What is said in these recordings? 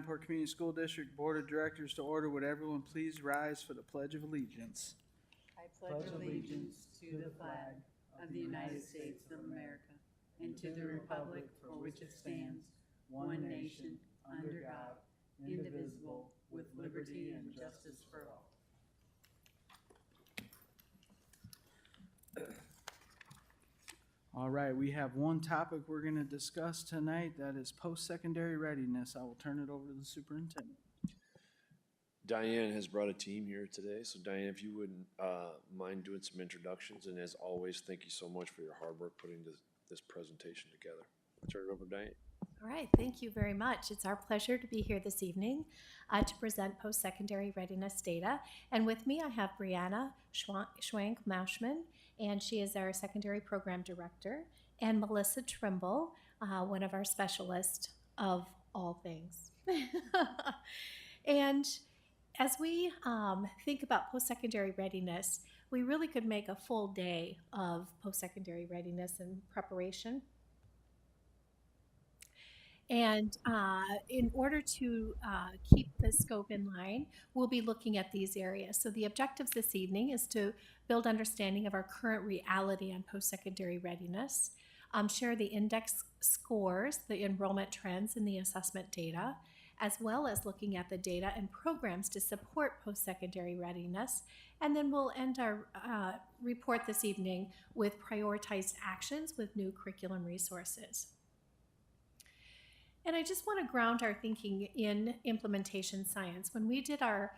Davenport Community School District Board of Directors to order. Would everyone please rise for the Pledge of Allegiance? I pledge allegiance to the flag of the United States of America and to the republic for which it stands, one nation, under God, indivisible, with liberty and justice for all. All right, we have one topic we're going to discuss tonight. That is post-secondary readiness. I will turn it over to the superintendent. Diane has brought a team here today. So Diane, if you wouldn't mind doing some introductions, and as always, thank you so much for your hard work putting this presentation together. I'll turn it over to Diane. All right, thank you very much. It's our pleasure to be here this evening to present post-secondary readiness data. And with me, I have Brianna Schwank-Mauschman, and she is our secondary program director, and Melissa Trimble, one of our specialists of all things. And as we think about post-secondary readiness, we really could make a full day of post-secondary readiness and preparation. And in order to keep the scope in line, we'll be looking at these areas. So the objectives this evening is to build understanding of our current reality on post-secondary readiness, share the index scores, the enrollment trends, and the assessment data, as well as looking at the data and programs to support post-secondary readiness. And then we'll end our report this evening with prioritized actions with new curriculum resources. And I just want to ground our thinking in implementation science. When we did our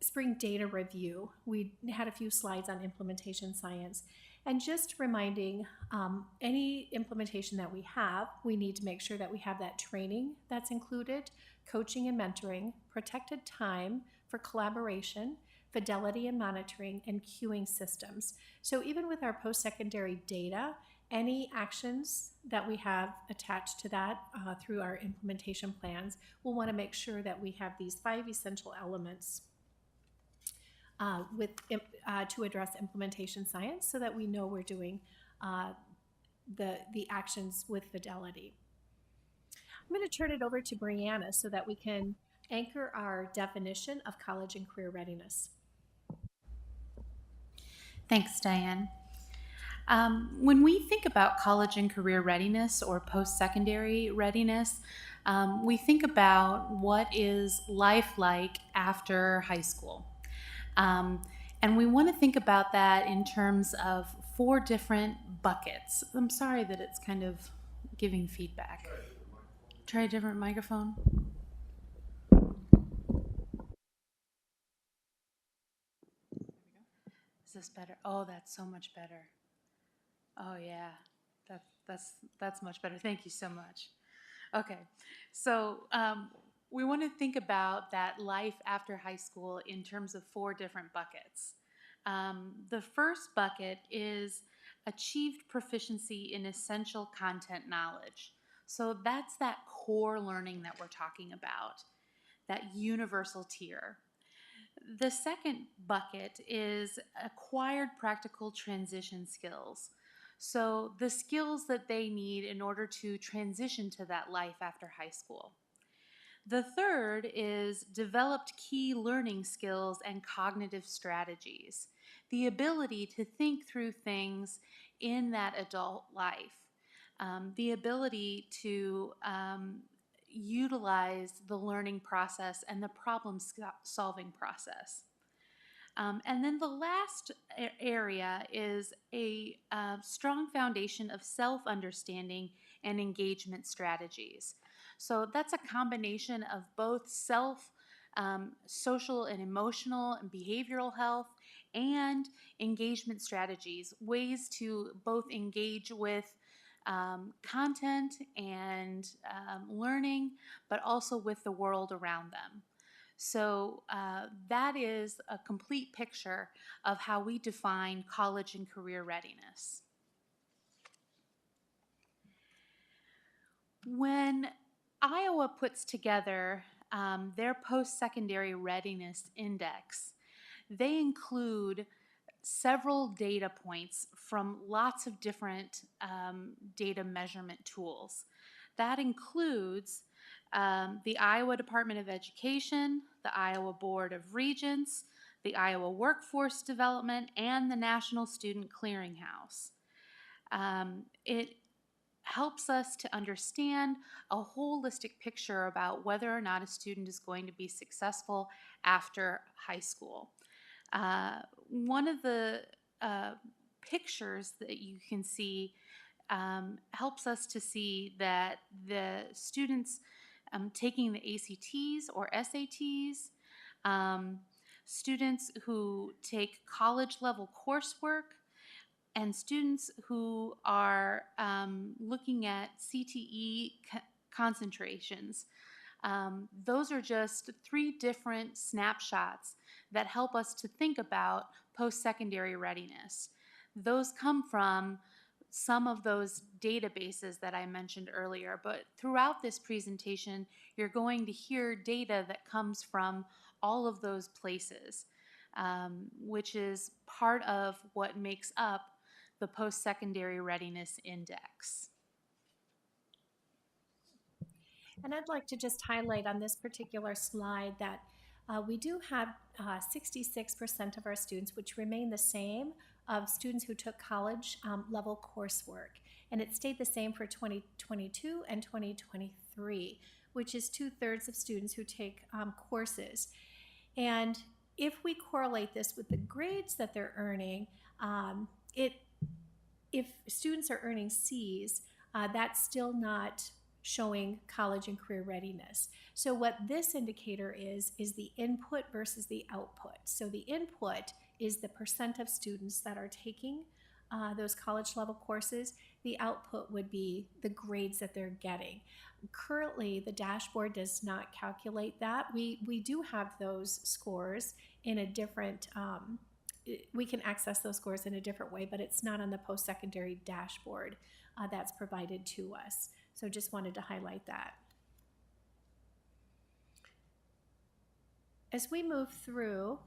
spring data review, we had a few slides on implementation science. And just reminding any implementation that we have, we need to make sure that we have that training that's included, coaching and mentoring, protected time for collaboration, fidelity and monitoring, and queuing systems. So even with our post-secondary data, any actions that we have attached to that through our implementation plans, we'll want to make sure that we have these 5 essential elements to address implementation science so that we know we're doing the actions with fidelity. I'm going to turn it over to Brianna so that we can anchor our definition of college and career readiness. Thanks, Diane. When we think about college and career readiness or post-secondary readiness, we think about what is life like after high school. And we want to think about that in terms of 4 different buckets. I'm sorry that it's kind of giving feedback. Try a different microphone. Is this better? Oh, that's so much better. Oh yeah, that's much better. Thank you so much. Okay, so we want to think about that life after high school in terms of 4 different buckets. The first bucket is achieved proficiency in essential content knowledge. So that's that core learning that we're talking about, that universal tier. The second bucket is acquired practical transition skills. So the skills that they need in order to transition to that life after high school. The third is developed key learning skills and cognitive strategies, the ability to think through things in that adult life, the ability to utilize the learning process and the problem-solving process. And then the last area is a strong foundation of self-understanding and engagement strategies. So that's a combination of both social and emotional and behavioral health and engagement strategies, ways to both engage with content and learning, but also with the world around them. So that is a complete picture of how we define college and career readiness. When Iowa puts together their post-secondary readiness index, they include several data points from lots of different data measurement tools. That includes the Iowa Department of Education, the Iowa Board of Regents, the Iowa Workforce Development, and the National Student Clearinghouse. It helps us to understand a holistic picture about whether or not a student is going to be successful after high school. One of the pictures that you can see helps us to see that the students taking the ACTs or SATs, students who take college level coursework, and students who are looking at CTE concentrations. Those are just 3 different snapshots that help us to think about post-secondary readiness. Those come from some of those databases that I mentioned earlier, but throughout this presentation, you're going to hear data that comes from all of those places, which is part of what makes up the Post-Secondary Readiness Index. And I'd like to just highlight on this particular slide that we do have 66% of our students, which remain the same, of students who took college level coursework. And it stayed the same for 2022 and 2023, which is 2/3 of students who take courses. And if we correlate this with the grades that they're earning, if students are earning C's, that's still not showing college and career readiness. So what this indicator is the input versus the output. So the input is the percent of students that are taking those college level courses. The output would be the grades that they're getting. Currently, the dashboard does not calculate that. We do have those scores in a different, we can access those scores in a different way, but it's not on the post-secondary dashboard that's provided to us. So just wanted to highlight that. As we move through,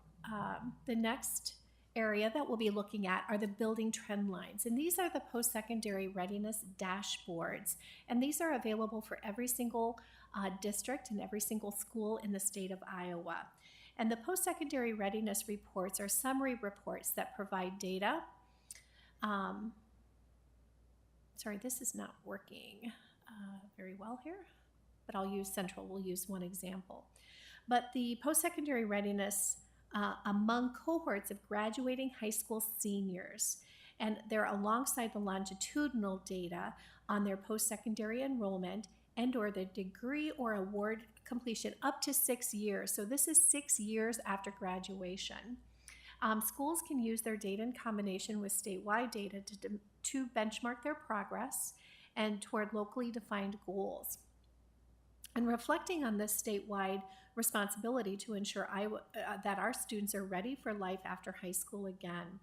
the next area that we'll be looking at are the building trend lines. And these are the post-secondary readiness dashboards. And these are available for every single district and every single school in the state of Iowa. And the post-secondary readiness reports are summary reports that provide data. Sorry, this is not working very well here, but I'll use Central. We'll use one example. But the post-secondary readiness among cohorts of graduating high school seniors, and they're alongside the longitudinal data on their post-secondary enrollment and or the degree or award completion up to 6 years. So this is 6 years after graduation. Schools can use their data in combination with statewide data to benchmark their progress and toward locally defined goals. And reflecting on this statewide responsibility to ensure that our students are ready for life after high school again.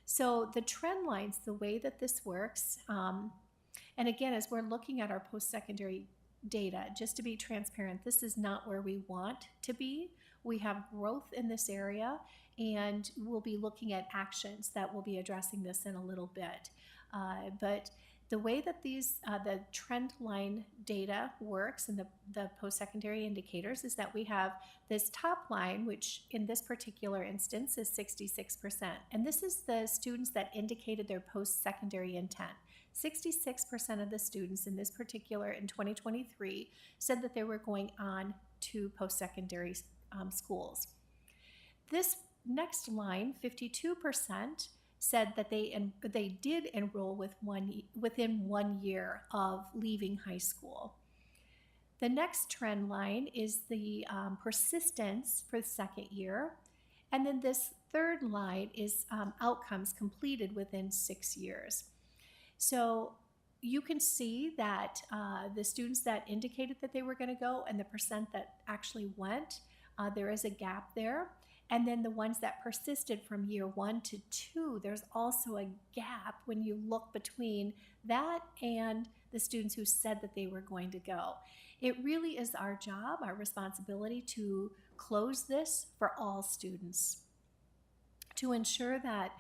So the trend lines, the way that this works, and again, as we're looking at our post-secondary data, just to be transparent, this is not where we want to be. We have growth in this area, and we'll be looking at actions that will be addressing this in a little bit. But the way that these the trend line data works and the post-secondary indicators is that we have this top line, which in this particular instance is 66%. And this is the students that indicated their post-secondary intent. 66% of the students in this particular, in 2023, said that they were going on to post-secondary schools. This next line, 52%, said that they did enroll within 1 year of leaving high school. The next trend line is the persistence for the second year. And then this third line is outcomes completed within 6 years. So you can see that the students that indicated that they were going to go and the percent that actually went, there is a gap there. And then the ones that persisted from year 1 to 2, there's also a gap when you look between that and the students who said that they were going to go. It really is our job, our responsibility to close this for all students, to ensure that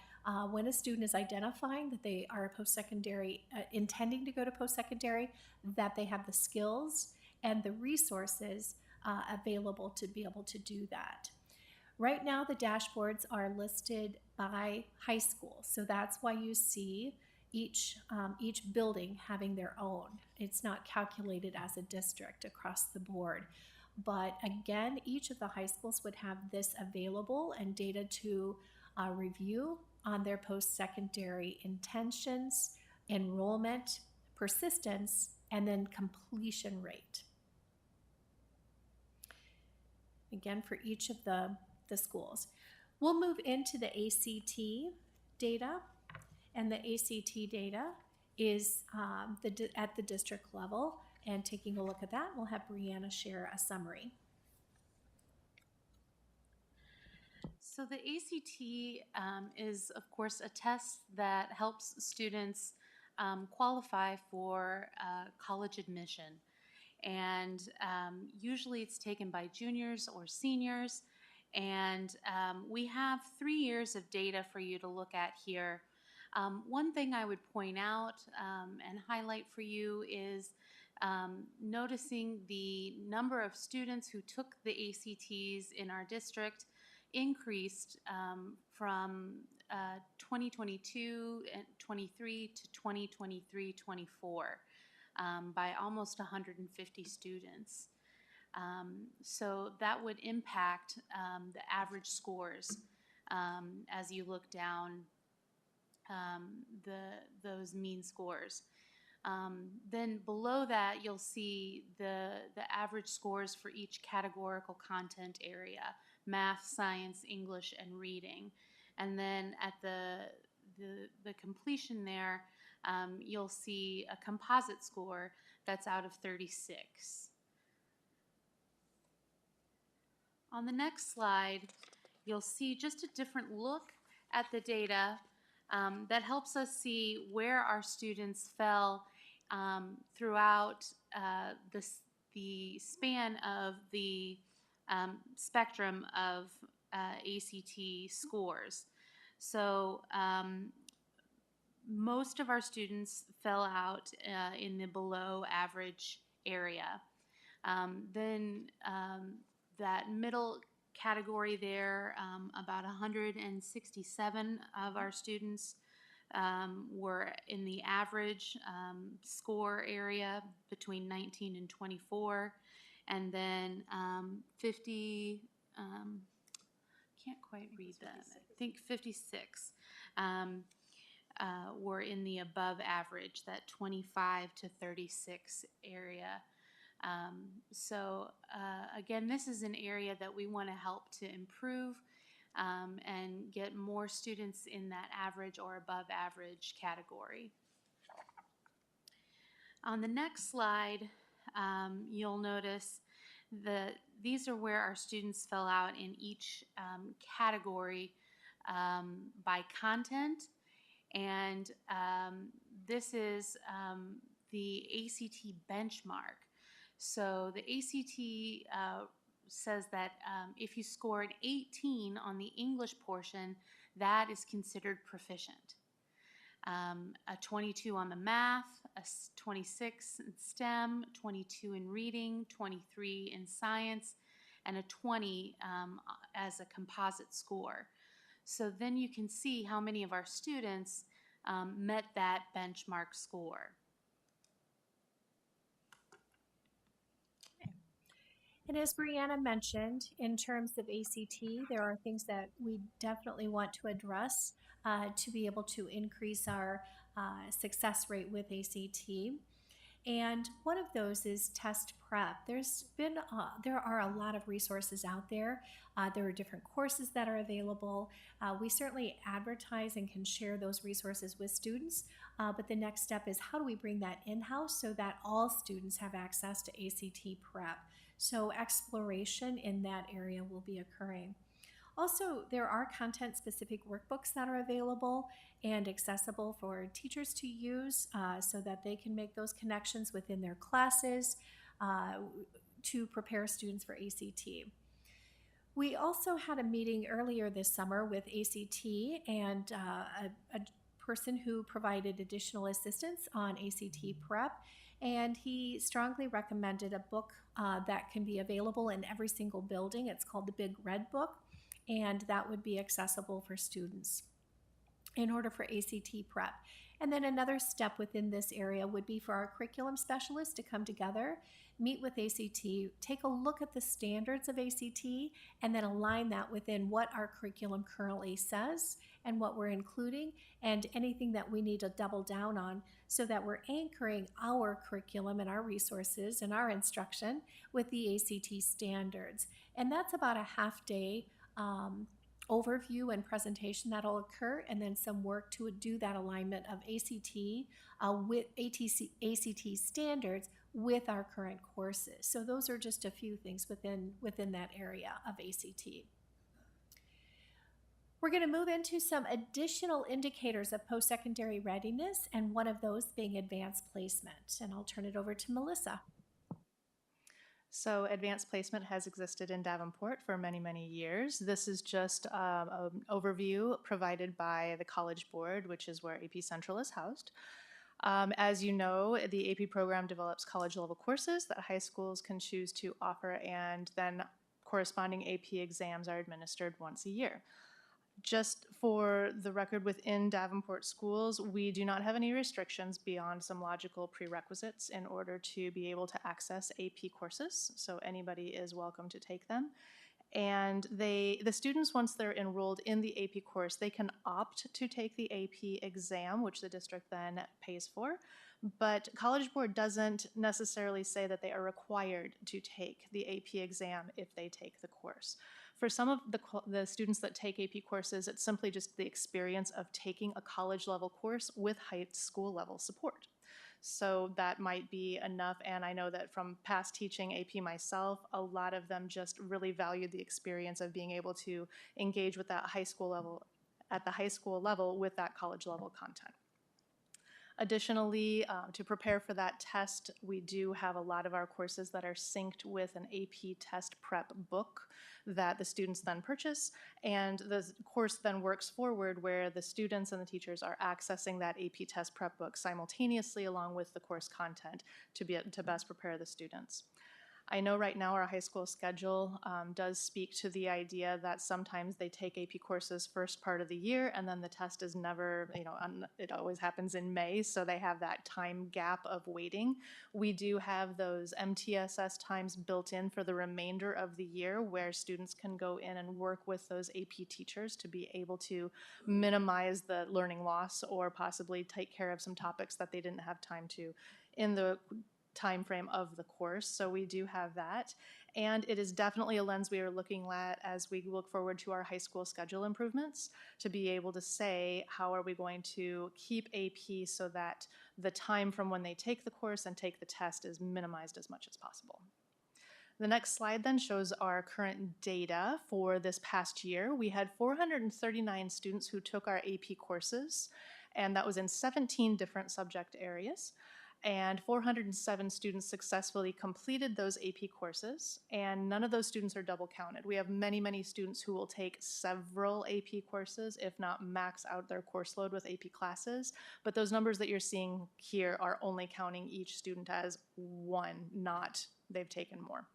when a student is identifying that they are post-secondary, intending to go to post-secondary, that they have the skills and the resources available to be able to do that. Right now, the dashboards are listed by high school, so that's why you see each building having their own. It's not calculated as a district across the board. But again, each of the high schools would have this available and data to review on their post-secondary intentions, enrollment, persistence, and then completion rate. Again, for each of the schools. We'll move into the ACT data, and the ACT data is at the district level. And taking a look at that, we'll have Brianna share a summary. So the ACT is, of course, a test that helps students qualify for college admission. And usually it's taken by juniors or seniors. And we have 3 years of data for you to look at here. One thing I would point out and highlight for you is noticing the number of students who took the ACTs in our district increased from 2022 and 23 to 2023-24 by almost 150 students. So that would impact the average scores as you look down those mean scores. Then below that, you'll see the average scores for each categorical content area: math, science, English, and reading. And then at the completion there, you'll see a composite score that's out of 36. On the next slide, you'll see just a different look at the data that helps us see where our students fell throughout the span of the spectrum of ACT scores. So most of our students fell out in the below average area. Then that middle category there, about 167 of our students were in the average score area between 19 and 24. And then 50, can't quite read that, I think 56 were in the above average, that 25 to 36 area. So again, this is an area that we want to help to improve and get more students in that average or above average category. On the next slide, you'll notice that these are where our students fell out in each category by content. And this is the ACT benchmark. So the ACT says that if you score an 18 on the English portion, that is considered proficient. A 22 on the math, a 26 in STEM, 22 in reading, 23 in science, and a 20 as a composite score. So then you can see how many of our students met that benchmark score. And as Brianna mentioned, in terms of ACT, there are things that we definitely want to address to be able to increase our success rate with ACT. And one of those is test prep. There are a lot of resources out there. There are different courses that are available. We certainly advertise and can share those resources with students, but the next step is how do we bring that in-house so that all students have access to ACT prep. So exploration in that area will be occurring. Also, there are content-specific workbooks that are available and accessible for teachers to use so that they can make those connections within their classes to prepare students for ACT. We also had a meeting earlier this summer with ACT and a person who provided additional assistance on ACT prep. and he strongly recommended a book that can be available in every single building. It's called the Big Red Book, and that would be accessible for students in order for ACT prep. And then another step within this area would be for our curriculum specialists to come together, meet with ACT, take a look at the standards of ACT, and then align that within what our curriculum currently says and what we're including, and anything that we need to double down on, so that we're anchoring our curriculum and our resources and our instruction with the ACT standards. And that's about a half day overview and presentation that'll occur, and then some work to do that alignment of ACT with ACT standards with our current courses. So those are just a few things within that area of ACT. We're going to move into some additional indicators of post-secondary readiness, and one of those being advanced placement. And I'll turn it over to Melissa. So advanced placement has existed in Davenport for many, many years. This is just an overview provided by the College Board, which is where AP Central is housed. As you know, the AP program develops college-level courses that high schools can choose to offer, and then corresponding AP exams are administered once a year. Just for the record, within Davenport schools, we do not have any restrictions beyond some logical prerequisites in order to be able to access AP courses, so anybody is welcome to take them. And the students, once they're enrolled in the AP course, they can opt to take the AP exam, which the district then pays for. But College Board doesn't necessarily say that they are required to take the AP exam if they take the course. For some of the students that take AP courses, it's simply just the experience of taking a college-level course with high school-level support. So that might be enough, and I know that from past teaching AP myself, a lot of them just really valued the experience of being able to engage with that high school level, at the high school level with that college-level content. Additionally, to prepare for that test, we do have a lot of our courses that are synced with an AP test prep book that the students then purchase, and the course then works forward where the students and the teachers are accessing that AP test prep book simultaneously along with the course content to best prepare the students. I know right now our high school schedule does speak to the idea that sometimes they take AP courses first part of the year, and then the test is never, it always happens in May, so they have that time gap of waiting. We do have those MTSS times built in for the remainder of the year where students can go in and work with those AP teachers to be able to minimize the learning loss or possibly take care of some topics that they didn't have time to in the time frame of the course. So we do have that, and it is definitely a lens we are looking at as we look forward to our high school schedule improvements, to be able to say how are we going to keep AP so that the time from when they take the course and take the test is minimized as much as possible. The next slide then shows our current data for this past year. We had 439 students who took our AP courses, and that was in 17 different subject areas. And 407 students successfully completed those AP courses, and none of those students are double counted. We have many, many students who will take several AP courses, if not max out their course load with AP classes, but those numbers that you're seeing here are only counting each student as one, not they've taken more.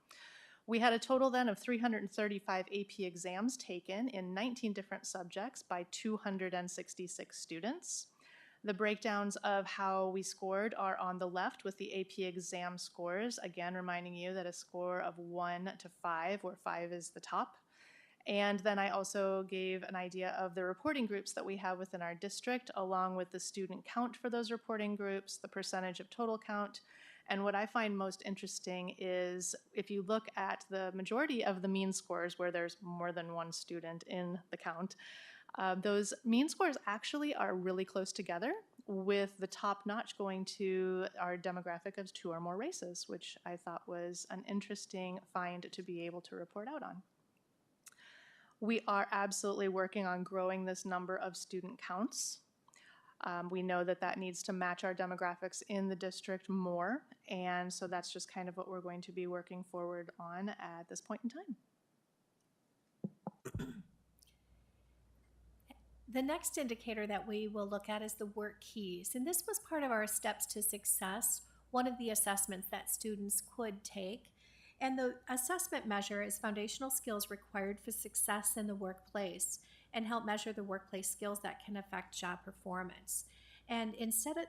We had a total then of 335 AP exams taken in 19 different subjects by 266 students. The breakdowns of how we scored are on the left with the AP exam scores, again reminding you that a score of 1 to 5, where 5 is the top. And then I also gave an idea of the reporting groups that we have within our district, along with the student count for those reporting groups, the percentage of total count. And what I find most interesting is if you look at the majority of the mean scores where there's more than one student in the count, those mean scores actually are really close together, with the top notch going to our demographic of 2 or more races, which I thought was an interesting find to be able to report out on. We are absolutely working on growing this number of student counts. We know that that needs to match our demographics in the district more, and so that's just kind of what we're going to be working forward on at this point in time. The next indicator that we will look at is the work keys, and this was part of our steps to success one of the assessments that students could take. And the assessment measure is foundational skills required for success in the workplace and help measure the workplace skills that can affect job performance. And instead of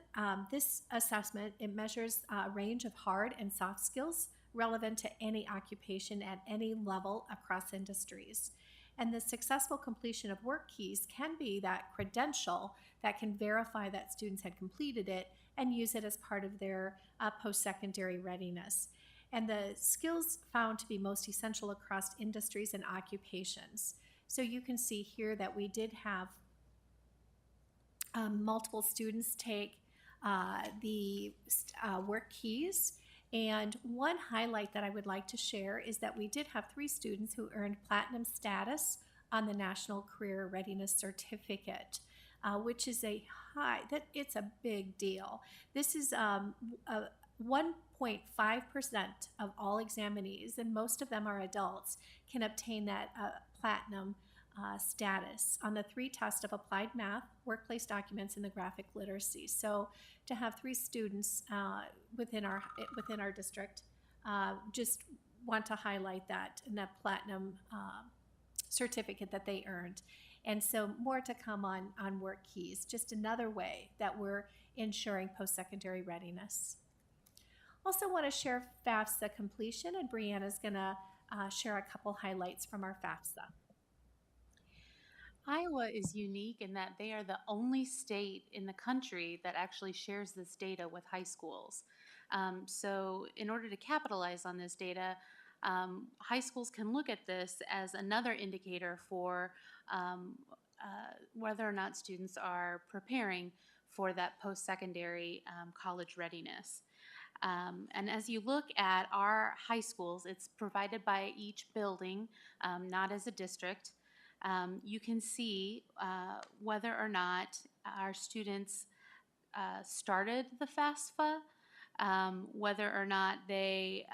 this assessment, it measures a range of hard and soft skills relevant to any occupation at any level across industries. And the successful completion of work keys can be that credential that can verify that students had completed it and use it as part of their post-secondary readiness. And the skills found to be most essential across industries and occupations. So you can see here that we did have multiple students take the work keys. And one highlight that I would like to share is that we did have 3 students who earned platinum status on the National Career Readiness Certificate, which is it's a big deal. This is 1.5% of all examinees, and most of them are adults, can obtain that platinum status on the 3 tests of applied math, workplace documents, and the graphic literacy. So to have 3 students within our district, just want to highlight that and that platinum certificate that they earned. And so more to come on work keys, just another way that we're ensuring post-secondary readiness. Also want to share FAFSA completion, and Brianna's going to share a couple highlights from our FAFSA. Iowa is unique in that they are the only state in the country that actually shares this data with high schools. So in order to capitalize on this data, high schools can look at this as another indicator for whether or not students are preparing for that post-secondary college readiness. And as you look at our high schools, it's provided by each building, not as a district. You can see whether or not our students started the FAFSA, whether or not they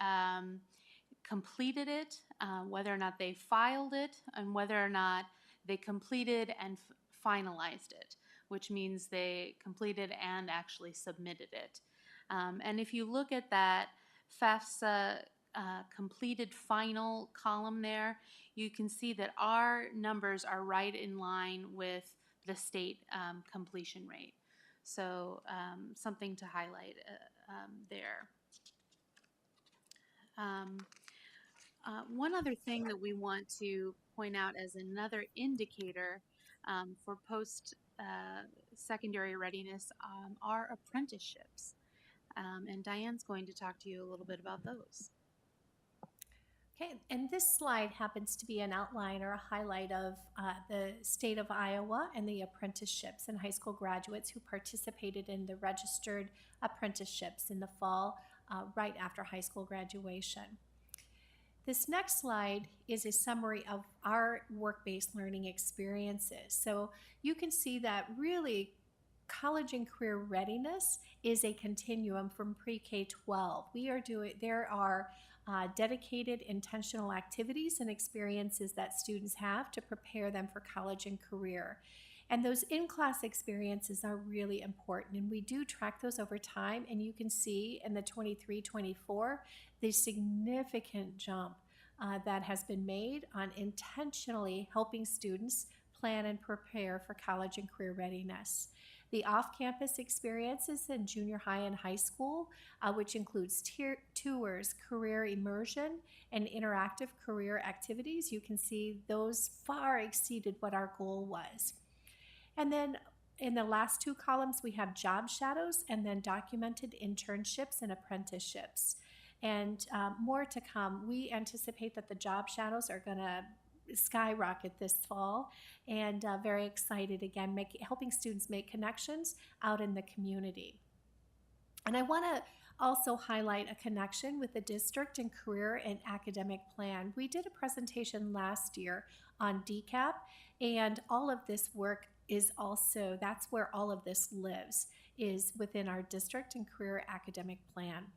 completed it, whether or not they filed it, and whether or not they completed and finalized it, which means they completed and actually submitted it. And if you look at that FAFSA completed final column there, you can see that our numbers are right in line with the state completion rate. So something to highlight there. One other thing that we want to point out as another indicator for post-secondary readiness are apprenticeships. And Diane's going to talk to you a little bit about those. Okay, and this slide happens to be an outline or a highlight of the state of Iowa and the apprenticeships and high school graduates who participated in the registered apprenticeships in the fall right after high school graduation. This next slide is a summary of our work-based learning experiences. So you can see that really college and career readiness is a continuum from pre-K-12. There are dedicated intentional activities and experiences that students have to prepare them for college and career. And those in-class experiences are really important, and we do track those over time, and you can see in the 23-24 the significant jump that has been made on intentionally helping students plan and prepare for college and career readiness. The off-campus experiences in junior high and high school, which includes tours, career immersion, and interactive career activities, you can see those far exceeded what our goal was. And then in the last 2 columns, we have job shadows and then documented internships and apprenticeships. And more to come. We anticipate that the job shadows are going to skyrocket this fall, and very excited again, helping students make connections out in the community. And I want to also highlight a connection with the district and career and academic plan. We did a presentation last year on DCAP, and all of this work is also, that's where all of this lives, is within our district and career academic plan.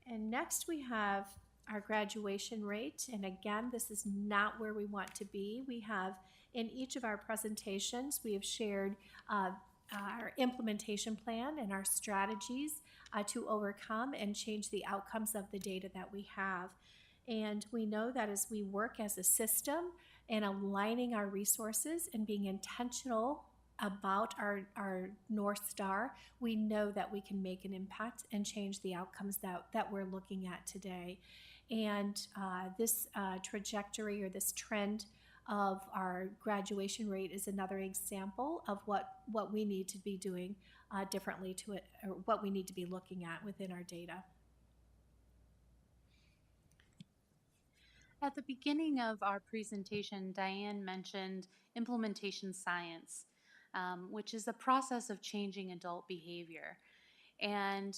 And next we have our graduation rate. And again, this is not where we want to be. We have In each of our presentations, we have shared our implementation plan and our strategies to overcome and change the outcomes of the data that we have. And we know that as we work as a system and aligning our resources and being intentional about our North Star, we know that we can make an impact and change the outcomes that we're looking at today. And this trajectory or this trend of our graduation rate is another example of what we need to be doing differently to it, or what we need to be looking at within our data. At the beginning of our presentation, Diane mentioned implementation science, which is the process of changing adult behavior. And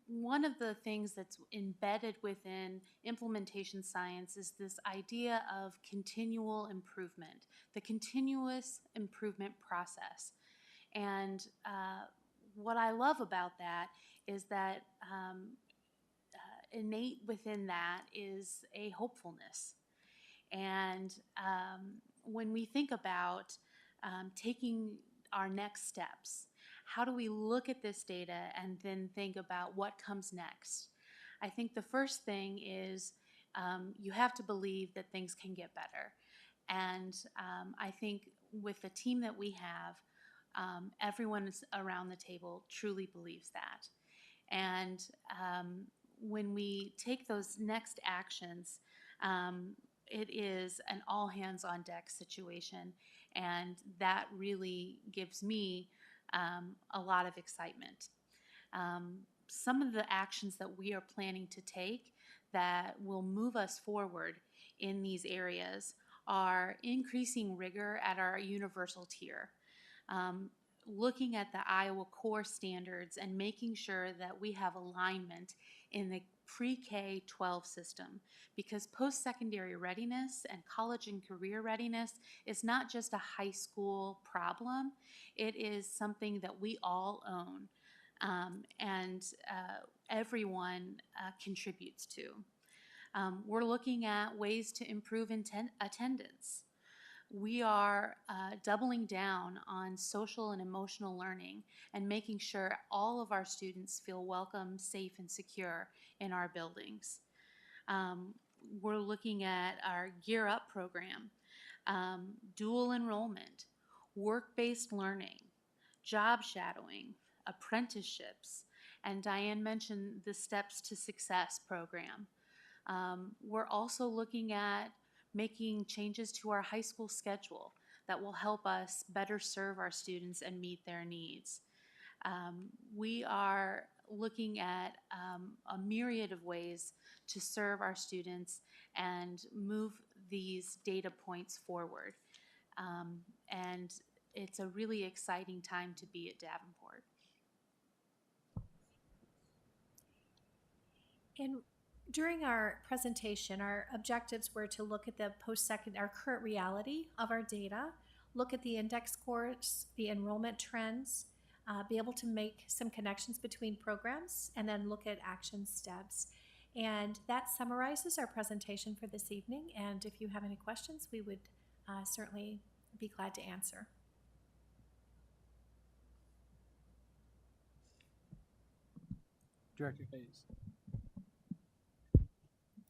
one of the things that's embedded within implementation science is this idea of continual improvement, the continuous improvement process. And what I love about that is that innate within that is a hopefulness. And when we think about taking our next steps, how do we look at this data and then think about what comes next? I think the first thing is you have to believe that things can get better. And I think with the team that we have, everyone around the table truly believes that. And when we take those next actions, it is an all hands on deck situation, and that really gives me a lot of excitement. Some of the actions that we are planning to take that will move us forward in these areas are increasing rigor at our universal tier. Looking at the Iowa core standards and making sure that we have alignment in the pre-K 12 system, because post-secondary readiness and college and career readiness is not just a high school problem, it is something that we all own, and everyone contributes to. We're looking at ways to improve attendance. We are doubling down on social and emotional learning and making sure all of our students feel welcome, safe, and secure in our buildings. We're looking at our Gear Up program, dual enrollment, work-based learning, job shadowing, apprenticeships, and Diane mentioned the Steps to Success program. We're also looking at making changes to our high school schedule that will help us better serve our students and meet their needs. We are looking at a myriad of ways to serve our students and move these data points forward. And it's a really exciting time to be at Davenport. And during our presentation, our objectives were to look at the our current reality of our data, look at the index scores, the enrollment trends, be able to make some connections between programs, and then look at action steps. And that summarizes our presentation for this evening. And if you have any questions, we would certainly be glad to answer. Director Hayes.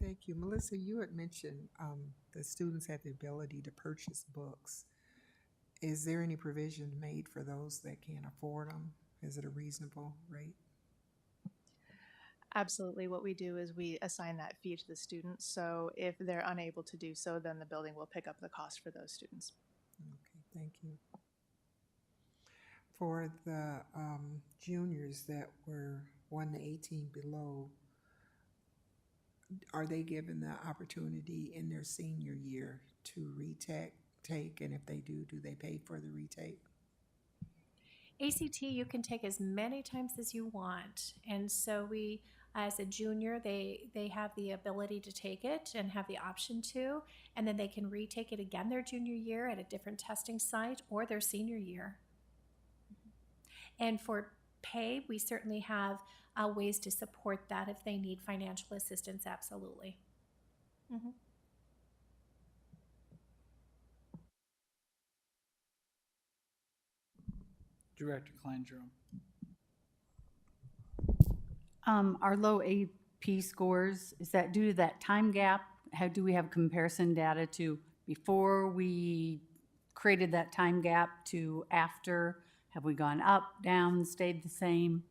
Thank you. Melissa, you had mentioned the students have the ability to purchase books. Is there any provision made for those that can't afford them? Is it a reasonable rate? Absolutely. What we do is we assign that fee to the students. So if they're unable to do so, then the building will pick up the cost for those students. Okay, thank you. For the juniors that were 1 to 18 below, are they given the opportunity in their senior year to retake? And if they do they pay for the retake? ACT you can take as many times as you want. And so we, as a junior, they have the ability to take it and have the option to, and then they can retake it again their junior year at a different testing site or their senior year. And for pay, we certainly have ways to support that if they need financial assistance, absolutely. Mm-hmm. Director Klein Jerome. Our low AP scores, is that due to that time gap? How do we have comparison data to before we created that time gap to after? Have we gone up, down, stayed the same?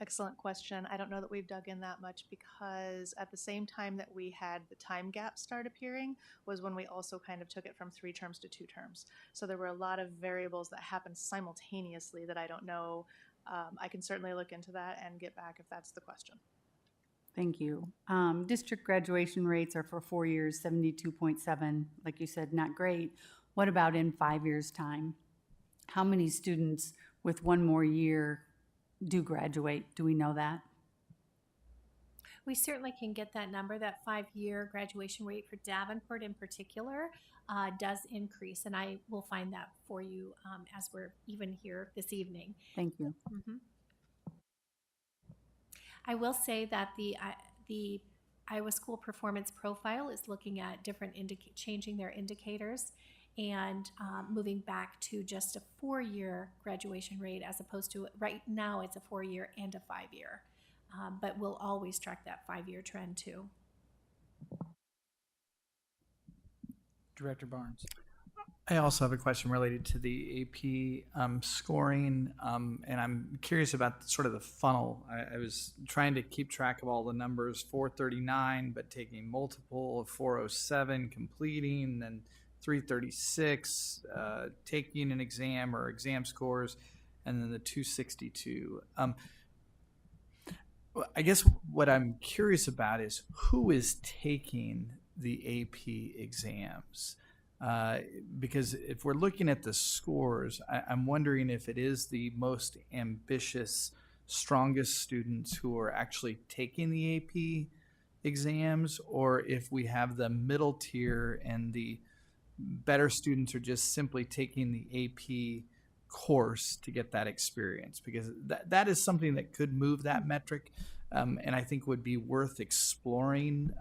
Excellent question. I don't know that we've dug in that much because at the same time that we had the time gap start appearing was when we also kind of took it from 3 terms to 2 terms. So there were a lot of variables that happened simultaneously that I don't know. I can certainly look into that and get back if that's the question. Thank you. District graduation rates are for 4 years, 72.7. Like you said, not great. What about in 5 years' time? How many students with one more year do graduate? Do we know that? We certainly can get that number. That 5-year graduation rate for Davenport in particular does increase, and I will find that for you as we're even here this evening. Thank you. Mhm. I will say that the Iowa School Performance Profile is looking at different changing their indicators and moving back to just a 4-year graduation rate as opposed to right now it's a 4-year and a 5-year. But we'll always track that 5-year trend too. Director Barnes. I also have a question related to the AP scoring, and I'm curious about sort of the funnel. I was trying to keep track of all the numbers, 439, but taking multiple of 407, completing, then 336, taking an exam or exam scores, and then the 262. I guess what I'm curious about is who is taking the AP exams? Because if we're looking at the scores, I'm wondering if it is the most ambitious, strongest students who are actually taking the AP exams, or if we have the middle tier and the better students are just simply taking the AP course to get that experience, because that is something that could move that metric, and I think would be worth exploring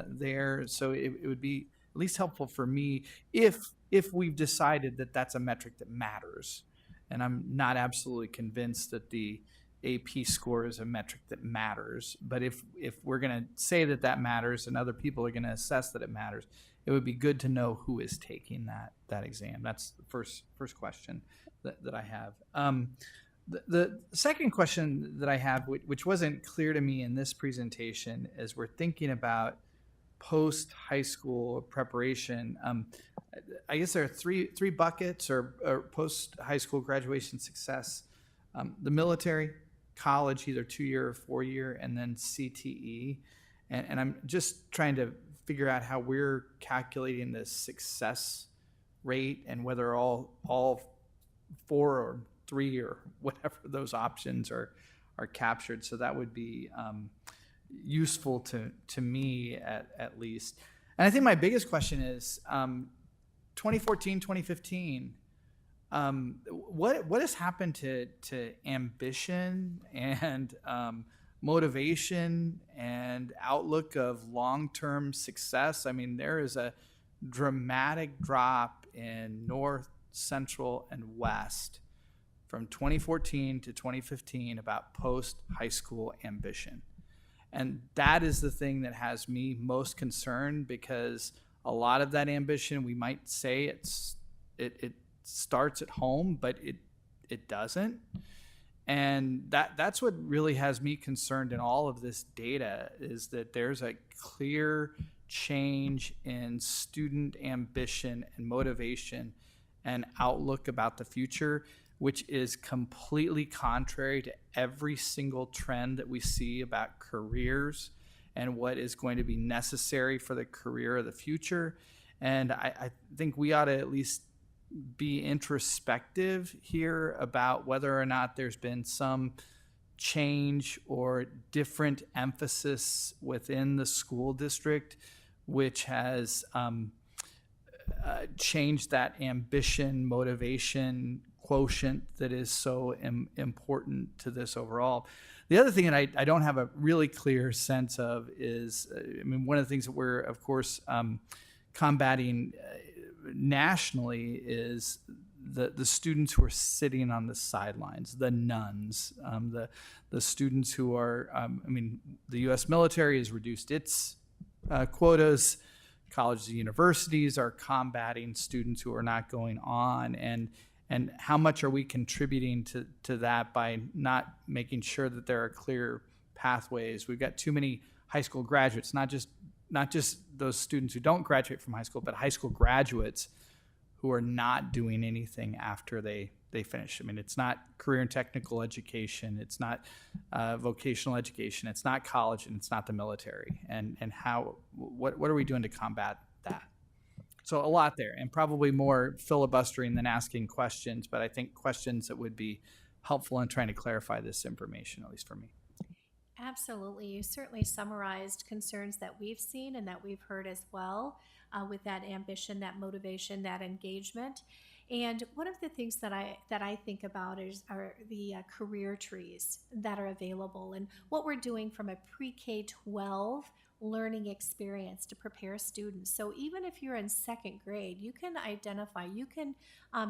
there. So it would be at least helpful for me if we've decided that that's a metric that matters. And I'm not absolutely convinced that the AP score is a metric that matters, but if we're going to say that that matters and other people are going to assess that it matters, it would be good to know who is taking that exam. That's the first question that I have. The second question that I have, which wasn't clear to me in this presentation, is we're thinking about post-high school preparation. I guess there are three buckets or post-high school graduation success. The military, college, either 2-year or 4-year, and then CTE. And I'm just trying to figure out how we're calculating the success rate and whether all 4 or 3 or whatever those options are captured. So that would be useful to me at least. And I think my biggest question is 2014, 2015, what has happened to ambition and motivation and outlook of long-term success? I mean, there is a dramatic drop in North, Central, and West from 2014 to 2015 about post-high school ambition. And that is the thing that has me most concerned, because a lot of that ambition, we might say it starts at home, but it doesn't. And that's what really has me concerned in all of this data, is that there's a clear change in student ambition and motivation and outlook about the future, which is completely contrary to every single trend that we see about careers and what is going to be necessary for the career of the future. And I think we ought to at least be introspective here about whether or not there's been some change or different emphasis within the school district which has changed that ambition, motivation quotient that is so important to this overall. The other thing that I don't have a really clear sense of is, I mean, one of the things that we're, of course, combating nationally is the students who are sitting on the sidelines, the nuns, the students who are, I mean, the U.S. military has reduced its quotas. Colleges and universities are combating students who are not going on, and how much are we contributing to that by not making sure that there are clear pathways? We've got too many high school graduates, not just those students who don't graduate from high school, but high school graduates who are not doing anything after they finish. I mean, it's not career and technical education, it's not vocational education, it's not college, and it's not the military. And what are we doing to combat that? So a lot there, and probably more filibustering than asking questions, but I think questions that would be helpful in trying to clarify this information, at least for me. Absolutely. You certainly summarized concerns that we've seen and that we've heard as well, with that ambition, that motivation, that engagement. And one of the things that I think about are the career trees that are available, and what we're doing from a pre-K 12 learning experience to prepare students. So even if you're in second grade, you can identify, you can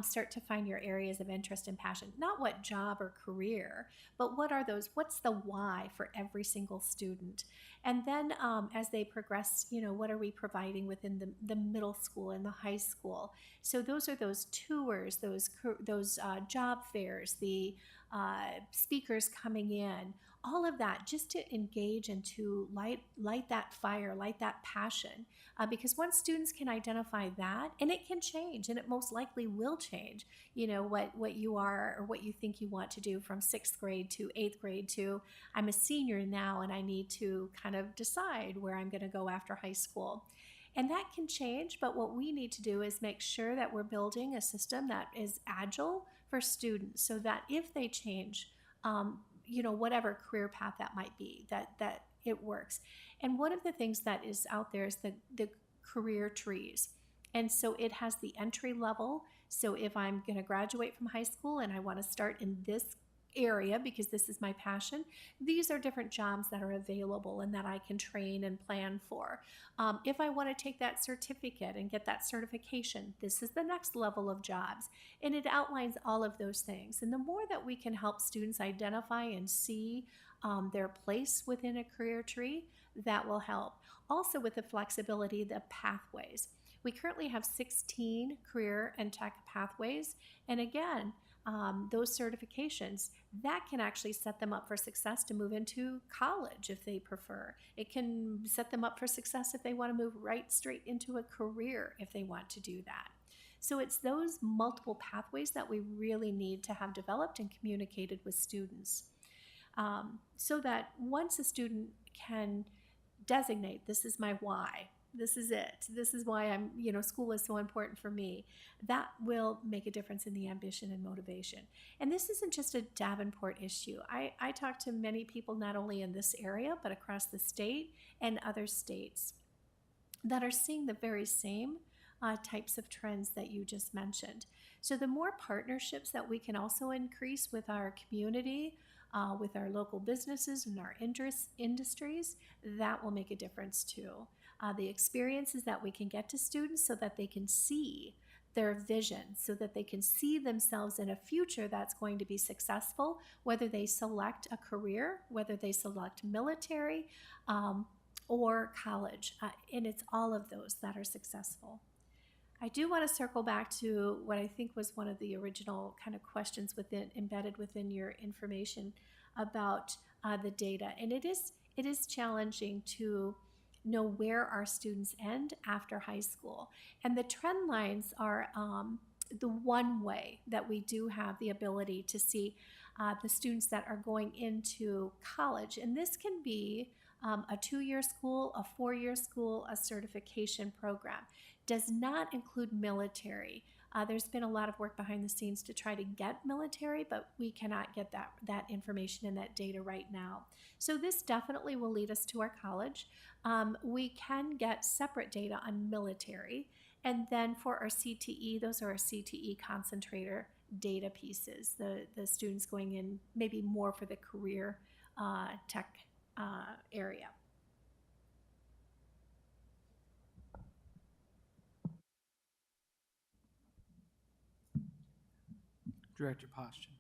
start to find your areas of interest and passion. Not what job or career, but what are those? What's the why for every single student? And then as they progress, what are we providing within the middle school and the high school? So those are those tours, those job fairs, the speakers coming in, all of that, just to engage and to light that fire, light that passion. Because once students can identify that, and it can change, and it most likely will change, what you are or what you think you want to do from 6th grade to 8th grade to I'm a senior now and I need to kind of decide where I'm going to go after high school. And that can change, but what we need to do is make sure that we're building a system that is agile for students so that if they change, whatever career path that might be, that it works. And one of the things that is out there is the career trees. And so it has the entry level. So if I'm going to graduate from high school and I want to start in this area because this is my passion, these are different jobs that are available and that I can train and plan for. If I want to take that certificate and get that certification, this is the next level of jobs. And it outlines all of those things. And the more that we can help students identify and see their place within a career tree, that will help. Also with the flexibility, the pathways. We currently have 16 career and tech pathways. And again, those certifications, that can actually set them up for success to move into college if they prefer. It can set them up for success if they want to move right straight into a career if they want to do that. So it's those multiple pathways that we really need to have developed and communicated with students, so that once a student can designate, this is my why, this is it, this is why school is so important for me, that will make a difference in the ambition and motivation. And this isn't just a Davenport issue. I talk to many people not only in this area but across the state and other states that are seeing the very same types of trends that you just mentioned. So the more partnerships that we can also increase with our community, with our local businesses and our industries, that will make a difference too. The experiences that we can get to students so that they can see their vision, so that they can see themselves in a future that's going to be successful, whether they select a career, whether they select military or college. And it's all of those that are successful. I do want to circle back to what I think was one of the original kind of questions embedded within your information about the data. And it is challenging to know where our students end after high school. And the trend lines are the one way that we do have the ability to see the students that are going into college. And this can be a 2-year school, a 4-year school, a certification program. Does not include military. There's been a lot of work behind the scenes to try to get military, but we cannot get that information and that data right now. So this definitely will lead us to our college. We can get separate data on military. And then for our CTE, those are our CTE concentrator data pieces, the students going in maybe more for the career tech area. Director Poston.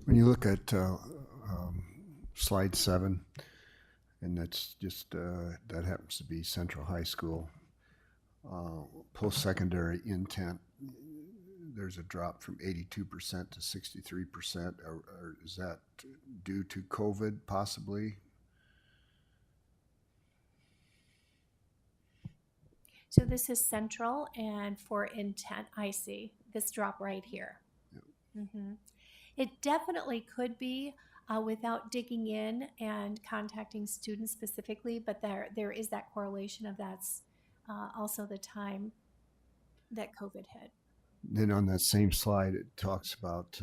When you look at slide 7, and that's just that happens to be Central High School post-secondary intent, there's a drop from 82% to 63%. Or is that due to COVID possibly? So this is central, and for intent, I see this drop right here. Mm-hmm. It definitely could be without digging in and contacting students specifically, but there is that correlation of that's also the time that COVID hit. Then on that same slide, it talks about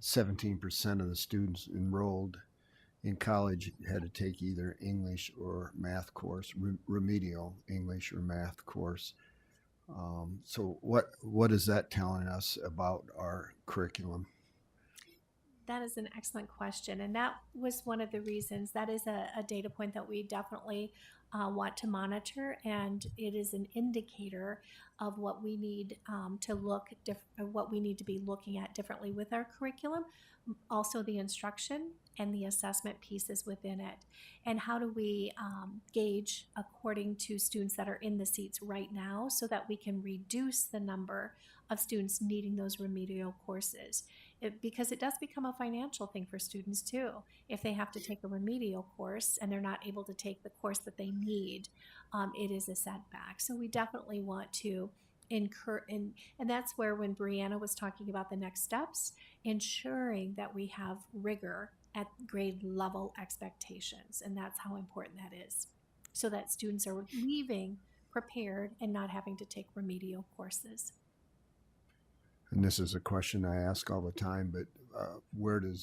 17% of the students enrolled in college had to take either English or math course, remedial English or math course. So what is that telling us about our curriculum? That is an excellent question, and that was one of the reasons. That is a data point that we definitely want to monitor, and it is an indicator of what we need what we need to be looking at differently with our curriculum. Also, the instruction and the assessment pieces within it, and how do we gauge according to students that are in the seats right now, so that we can reduce the number of students needing those remedial courses. Because it does become a financial thing for students too. If they have to take a remedial course and they're not able to take the course that they need, it is a setback. So we definitely want to incur, and that's where when Brianna was talking about the next steps, ensuring that we have rigor at grade level expectations. And that's how important that is, so that students are leaving prepared and not having to take remedial courses. And this is a question I ask all the time, but where do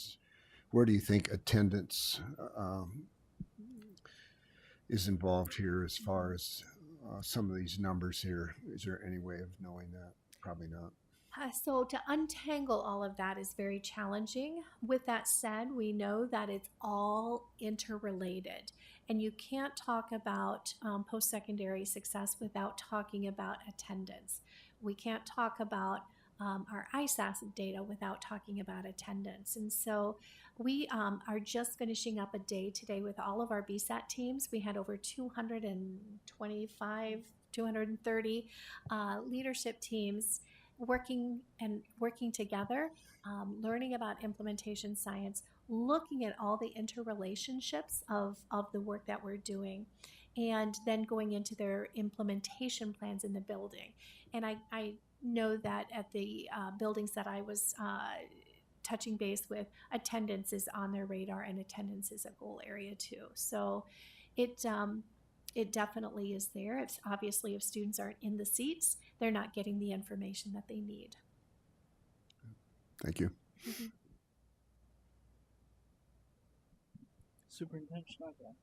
you think attendance is involved here as far as some of these numbers here? Is there any way of knowing that? Probably not. So to untangle all of that is very challenging. With that said, we know that it's all interrelated, and you can't talk about post-secondary success without talking about attendance. We can't talk about our ISAS data without talking about attendance. And so we are just finishing up a day today with all of our BSAT teams. We had over 225, 230 leadership teams working together, learning about implementation science, looking at all the interrelationships of the work that we're doing, and then going into their implementation plans in the building. And I know that at the buildings that I was touching base with, attendance is on their radar, and attendance is a goal area too. So it definitely is there. It's obviously, if students aren't in the seats, they're not getting the information that they need. Thank you. Mm-hmm. Superintendent Schneider.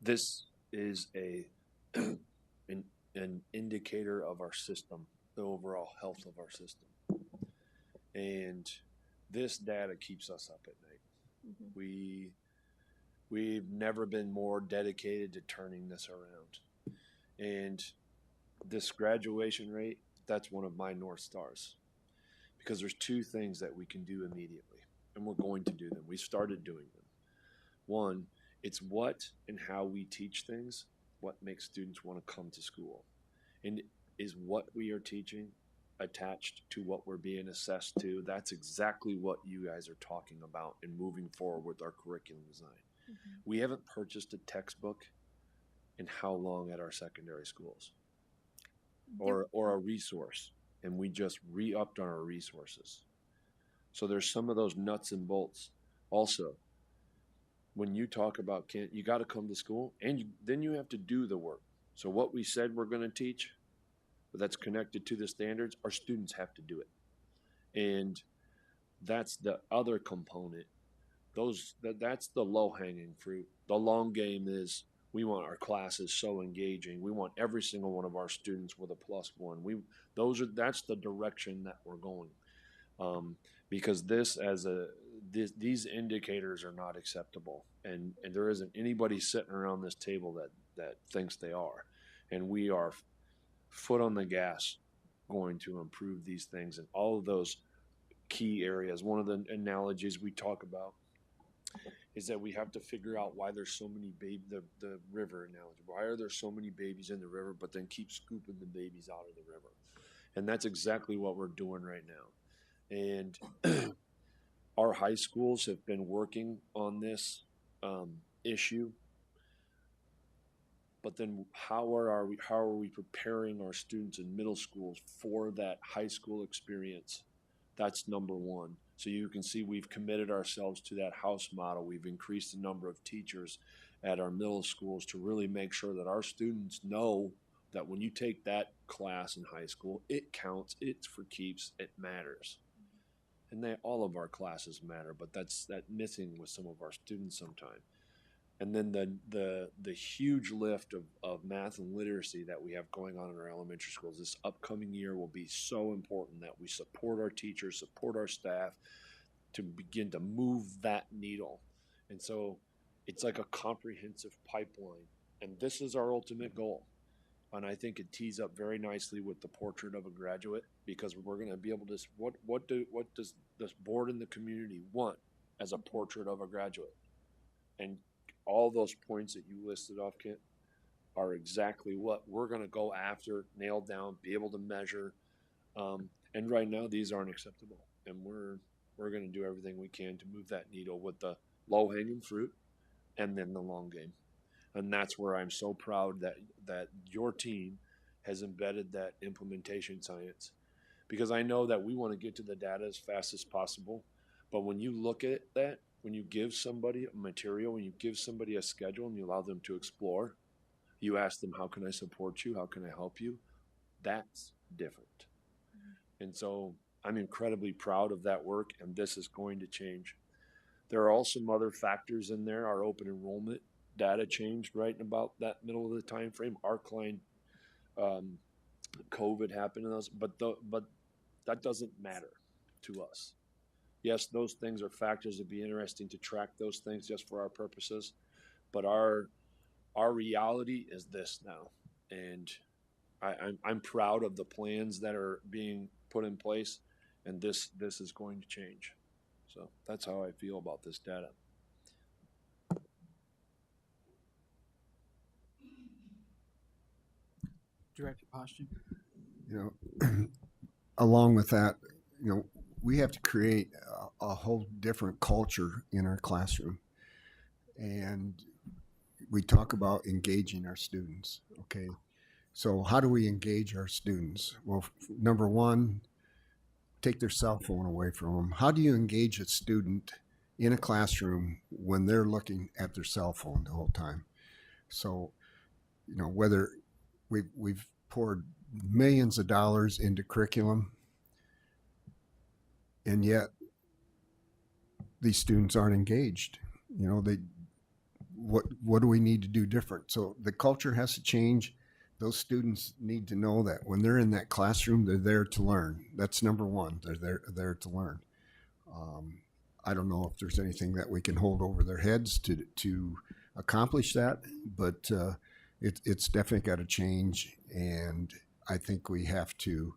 This is an indicator of our system, the overall health of our system. And this data keeps us up at night. Mm-hmm. We've never been more dedicated to turning this around. And this graduation rate, that's one of my North Stars. Because there's two things that we can do immediately, and we're going to do them. We started doing them. One, it's what and how we teach things, what makes students want to come to school. And is what we are teaching attached to what we're being assessed to? That's exactly what you guys are talking about in moving forward with our curriculum design. Mm-hmm. We haven't purchased a textbook in how long at our secondary schools? Or a resource, and we just re-upped on our resources. So there's some of those nuts and bolts. Also, when you talk about you got to come to school, and then you have to do the work. So what we said we're going to teach, that's connected to the standards, our students have to do it. And that's the other component. That's the low-hanging fruit. The long game is we want our classes so engaging. We want every single one of our students with a +1. That's the direction that we're going. Because these indicators are not acceptable, and there isn't anybody sitting around this table that thinks they are. And we are foot on the gas going to improve these things in all of those key areas. One of the analogies we talk about is that we have to figure out why there's so many the river analogy. Why are there so many babies in the river, but then keep scooping the babies out of the river? And that's exactly what we're doing right now. And our high schools have been working on this issue. But then how are we preparing our students in middle schools for that high school experience? That's number one. So you can see we've committed ourselves to that house model. We've increased the number of teachers at our middle schools to really make sure that our students know that when you take that class in high school, it counts, it's for keeps, it matters. And all of our classes matter, but that's missing with some of our students sometimes. And then the huge lift of math and literacy that we have going on in our elementary schools this upcoming year will be so important that we support our teachers, support our staff to begin to move that needle. And so it's like a comprehensive pipeline. And this is our ultimate goal. And I think it tees up very nicely with the portrait of a graduate, because we're going to be able to, what does this board and the community want as a portrait of a graduate? And all those points that you listed off, Kent, are exactly what we're going to go after, nail down, be able to measure. And right now, these aren't acceptable. And we're going to do everything we can to move that needle with the low-hanging fruit and then the long game. And that's where I'm so proud that your team has embedded that implementation science. Because I know that we want to get to the data as fast as possible. But when you look at that, when you give somebody a material, when you give somebody a schedule and you allow them to explore, you ask them, how can I support you? How can I help you? That's different. And so I'm incredibly proud of that work, and this is going to change. There are also some other factors in there. Our open enrollment data changed right in about that middle of the time frame. Arcline, COVID happened in us, but that doesn't matter to us. Yes, those things are factors. It'd be interesting to track those things just for our purposes. But our reality is this now. And I'm proud of the plans that are being put in place. And this is going to change. So that's how I feel about this data. Director Poston. You know, along with that, we have to create a whole different culture in our classroom. And we talk about engaging our students. Okay. So how do we engage our students? Well, number one, take their cell phone away from them. How do you engage a student in a classroom when they're looking at their cell phone the whole time? So, whether we've poured millions of dollars into curriculum, and yet these students aren't engaged. What do we need to do different? So the culture has to change. Those students need to know that when they're in that classroom, they're there to learn. That's number one. They're there to learn. I don't know if there's anything that we can hold over their heads to accomplish that, but it's definitely got to change. And I think we have to,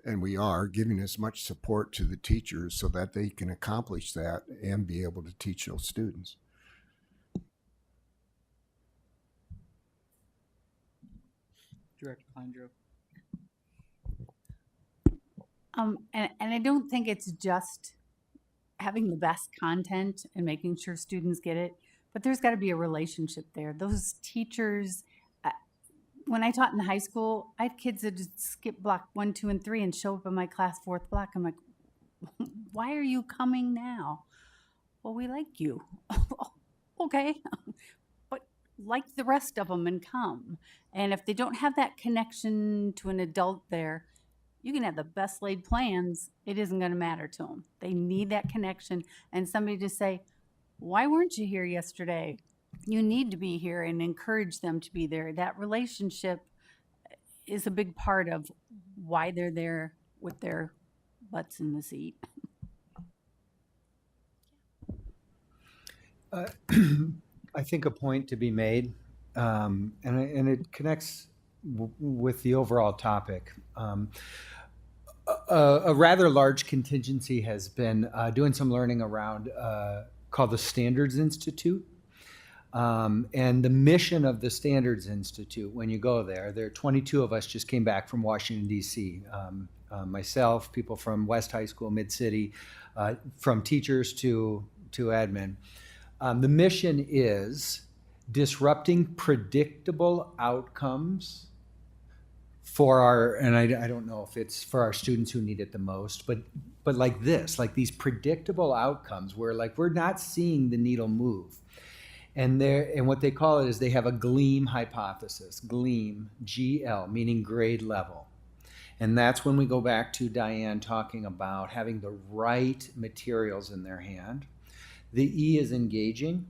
and we are giving as much support to the teachers so that they can accomplish that and be able to teach those students. Director Kleindrop. And I don't think it's just having the best content and making sure students get it, but there's got to be a relationship there. Those teachers, when I taught in high school, I had kids that just skip block 1, 2, and 3 and show up in my class 4th block. I'm like, why are you coming now? Well, we like you. Okay. But like the rest of them and come. And if they don't have that connection to an adult there, you can have the best laid plans. It isn't going to matter to them. They need that connection and somebody to say, why weren't you here yesterday? You need to be here, and encourage them to be there. That relationship is a big part of why they're there with their butts in the seat. I think a point to be made, and it connects with the overall topic. A rather large contingency has been doing some learning around called the Standards Institute. And the mission of the Standards Institute, when you go there 22 of us just came back from Washington, D.C. Myself, people from West High School, Mid-City, from teachers to admin. The mission is disrupting predictable outcomes for our, and I don't know if it's for our students who need it the most, but like this, like these predictable outcomes where like we're not seeing the needle move. And what they call it is they have a GLEAM hypothesis, GLEAM, G-L, meaning grade level. And that's when we go back to Diane talking about having the right materials in their hand. The E is engaging.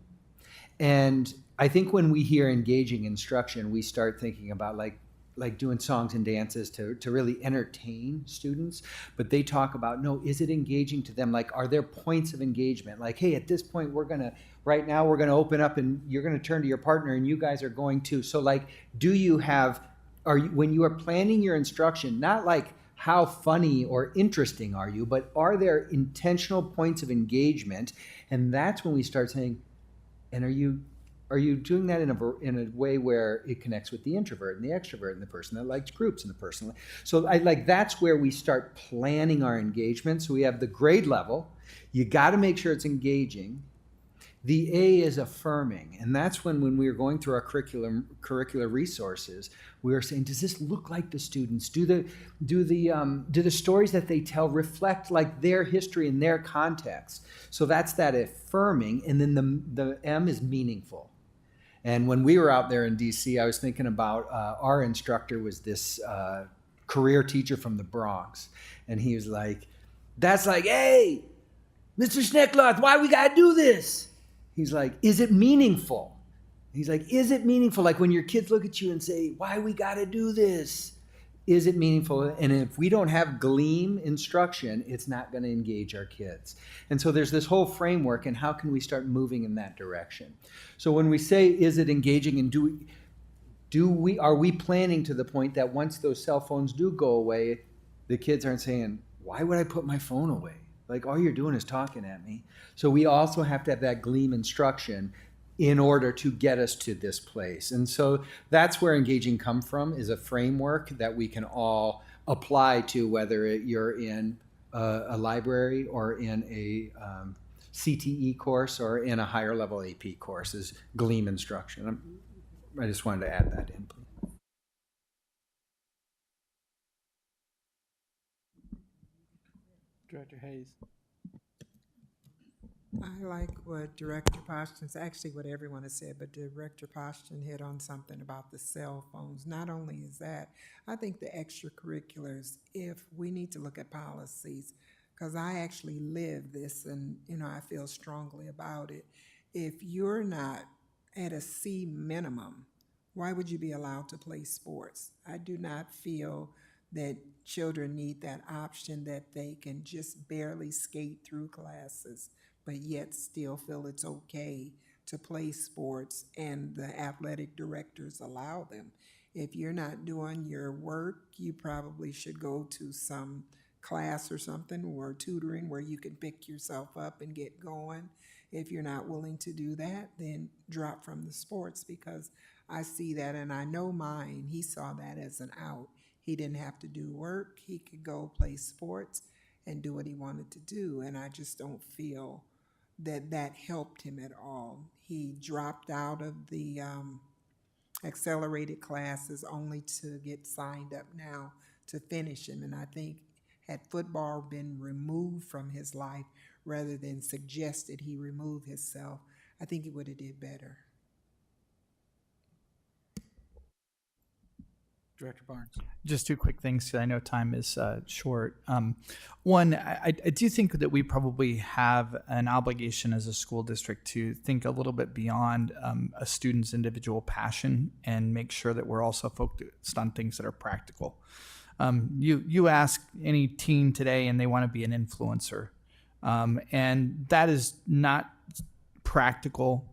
And I think when we hear engaging instruction, we start thinking about like doing songs and dances to really entertain students. But they talk about, no, is it engaging to them? Like, are there points of engagement? Like, hey, at this point, right now we're gonna open up and you're gonna turn to your partner and you guys are going to. So like, when you are planning your instruction, not like how funny or interesting are you, but are there intentional points of engagement? And that's when we start saying, and are you doing that in a way where it connects with the introvert and the extrovert and the person that likes groups and the person? So that's where we start planning our engagement. So we have the grade level. You got to make sure it's engaging. The A is affirming, and that's when we were going through our curricular resources, we were saying, does this look like the students? Do the stories that they tell reflect like their history and their context? So that's that affirming, and then the M is meaningful. And when we were out there in DC, I was thinking about our instructor was this career teacher from the Bronx, and he was like, "That's like, hey, Mr. Schneckloth, why we gotta do this?" He's like, is it meaningful? He's like, is it meaningful? Like when your kids look at you and say, why we got to do this? Is it meaningful? And if we don't have GLEAM instruction, it's not going to engage our kids. And so there's this whole framework, and how can we start moving in that direction? So when we say, is it engaging, and are we planning to the point that once those cell phones do go away, the kids aren't saying, why would I put my phone away? Like, all you're doing is talking at me. So we also have to have that GLEAM instruction in order to get us to this place. And so that's where engaging come from, is a framework that we can all apply to, whether you're in a library or in a CTE course or in a higher level AP course, is GLEAM instruction. I just wanted to add that in, please. Director Hayes. I like what Director Poston, actually what everyone has said, but Director Poston hit on something about the cell phones. Not only is that, I think the extracurriculars, if we need to look at policies, because I actually live this and, I feel strongly about it. If you're not at a C minimum, why would you be allowed to play sports? I do not feel that children need that option that they can just barely skate through classes, but yet still feel it's okay to play sports and the athletic directors allow them. If you're not doing your work, you probably should go to some class or something, or tutoring where you can pick yourself up and get going. If you're not willing to do that, then drop from the sports, because I see that, and I know mine, he saw that as an out. He didn't have to do work. He could go play sports and do what he wanted to do, and I just don't feel that helped him at all. He dropped out of the accelerated classes only to get signed up now to finish them. And I think had football been removed from his life rather than suggested he remove himself, I think he would have did better. Director Barnes. Just two quick things, because I know time is short. One, I do think that we probably have an obligation as a school district to think a little bit beyond a student's individual passion and make sure that we're also focused on things that are practical. You ask any teen today and they want to be an influencer. And that is not practical.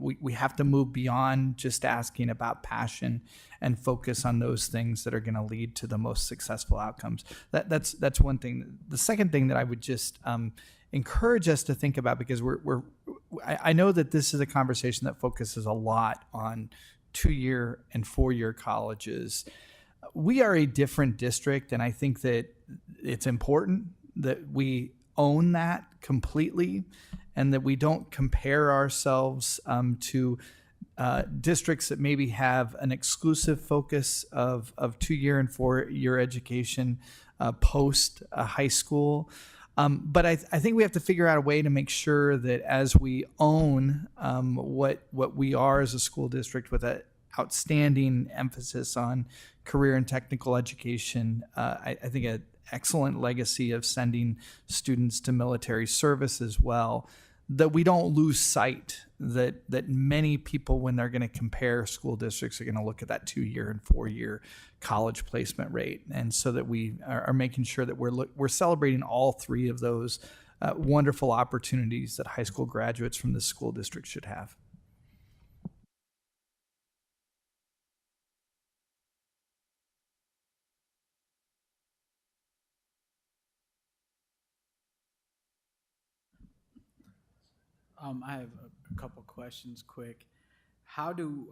We have to move beyond just asking about passion and focus on those things that are going to lead to the most successful outcomes. That's one thing. The second thing that I would just encourage us to think about, because I know that this is a conversation that focuses a lot on 2-year and 4-year colleges. We are a different district, and I think that it's important that we own that completely, and that we don't compare ourselves to districts that maybe have an exclusive focus of 2-year and 4-year education post high school. But I think we have to figure out a way to make sure that as we own what we are as a school district, with an outstanding emphasis on career and technical education, I think an excellent legacy of sending students to military service as well, that we don't lose sight that many people, when they're going to compare school districts, are going to look at that 2-year and 4-year college placement rate. And so that we are making sure that we're celebrating all 3 of those wonderful opportunities that high school graduates from this school district should have. I have a couple questions quick. How do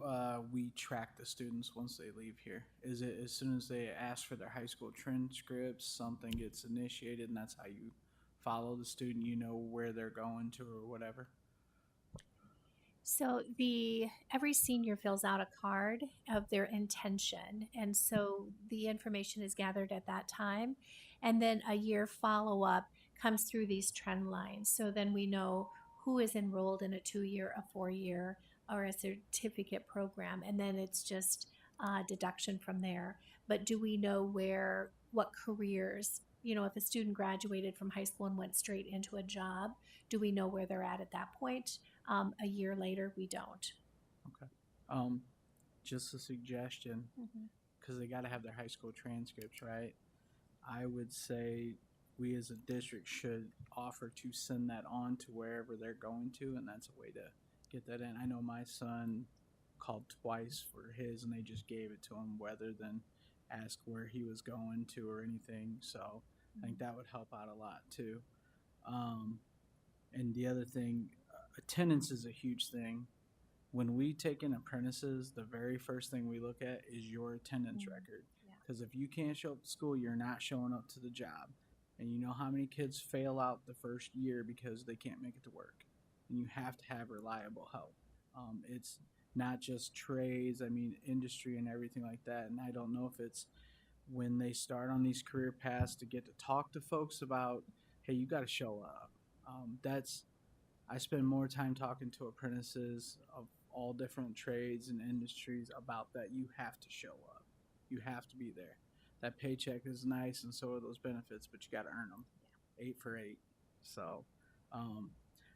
we track the students once they leave here? Is it as soon as they ask for their high school transcripts, something gets initiated, and that's how you follow the student? You know where they're going to or whatever? So every senior fills out a card of their intention, and so the information is gathered at that time, and then a year follow up comes through these trend lines. So then we know who is enrolled in a 2-year, a 4-year, or a certificate program, and then it's just deduction from there. But do we know what careers? If a student graduated from high school and went straight into a job, do we know where they're at that point? A year later, we don't. Okay. Just a suggestion, because they got to have their high school transcripts, right? I would say we as a district should offer to send that on to wherever they're going to, and that's a way to get that in. I know my son called twice for his, and they just gave it to him rather than ask where he was going to or anything. So I think that would help out a lot too. And the other thing, attendance is a huge thing. When we take in apprentices, the very first thing we look at is your attendance record. Because if you can't show up to school, you're not showing up to the job. And you know how many kids fail out the first year because they can't make it to work. And you have to have reliable help. It's not just trades, industry and everything like that. And I don't know if it's when they start on these career paths to get to talk to folks about, hey, you got to show up. I spend more time talking to apprentices of all different trades and industries about that. You have to show up. You have to be there. That paycheck is nice, and so are those benefits, but you got to earn them. 8 for 8. So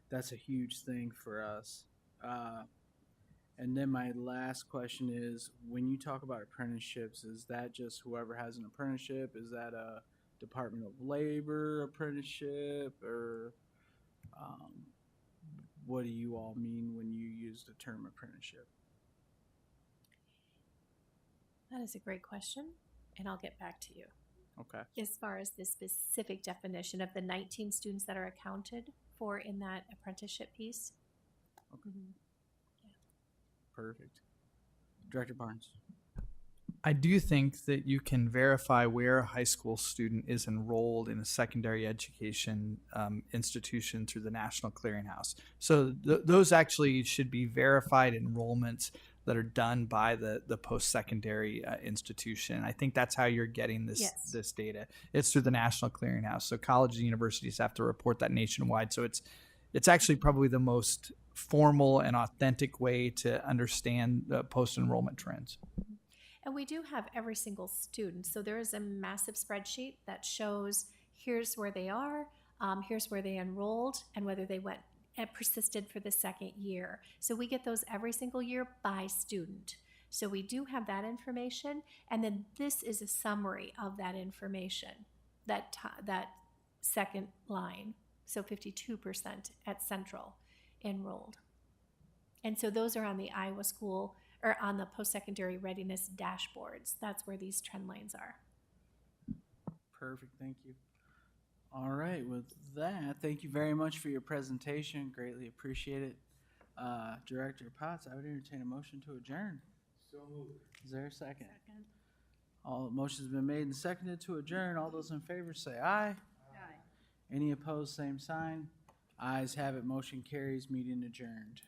that's a huge thing for us. And then my last question is, when you talk about apprenticeships, is that just whoever has an apprenticeship? Is that a Department of Labor apprenticeship? Or what do you all mean when you use the term apprenticeship? That is a great question, and I'll get back to you. Okay. As far as the specific definition of the 19 students that are accounted for in that apprenticeship piece. Okay. Perfect. Director Barnes. I do think that you can verify where a high school student is enrolled in a secondary education institution through the National Clearinghouse. So those actually should be verified enrollments that are done by the post-secondary institution. I think that's how you're getting this data. It's through the National Clearinghouse. So colleges and universities have to report that nationwide. So it's actually probably the most formal and authentic way to understand the post-enrollment trends. And we do have every single student. So there is a massive spreadsheet that shows here's where they are, here's where they enrolled, and whether they went and persisted for the second year. So we get those every single year by student. So we do have that information. And then this is a summary of that information, that second line. So 52% at Central enrolled. And so those are on the Iowa School or on the post-secondary readiness dashboards. That's where these trend lines are. Perfect, thank you. All right, with that, thank you very much for your presentation. Greatly appreciate it. Director Potts, I would entertain a motion to adjourn. So moved. Is there a second? Second. All motions been made and seconded to adjourn. All those in favor say aye. Aye. Any opposed, same sign. Ayes have it, motion carries, meeting adjourned.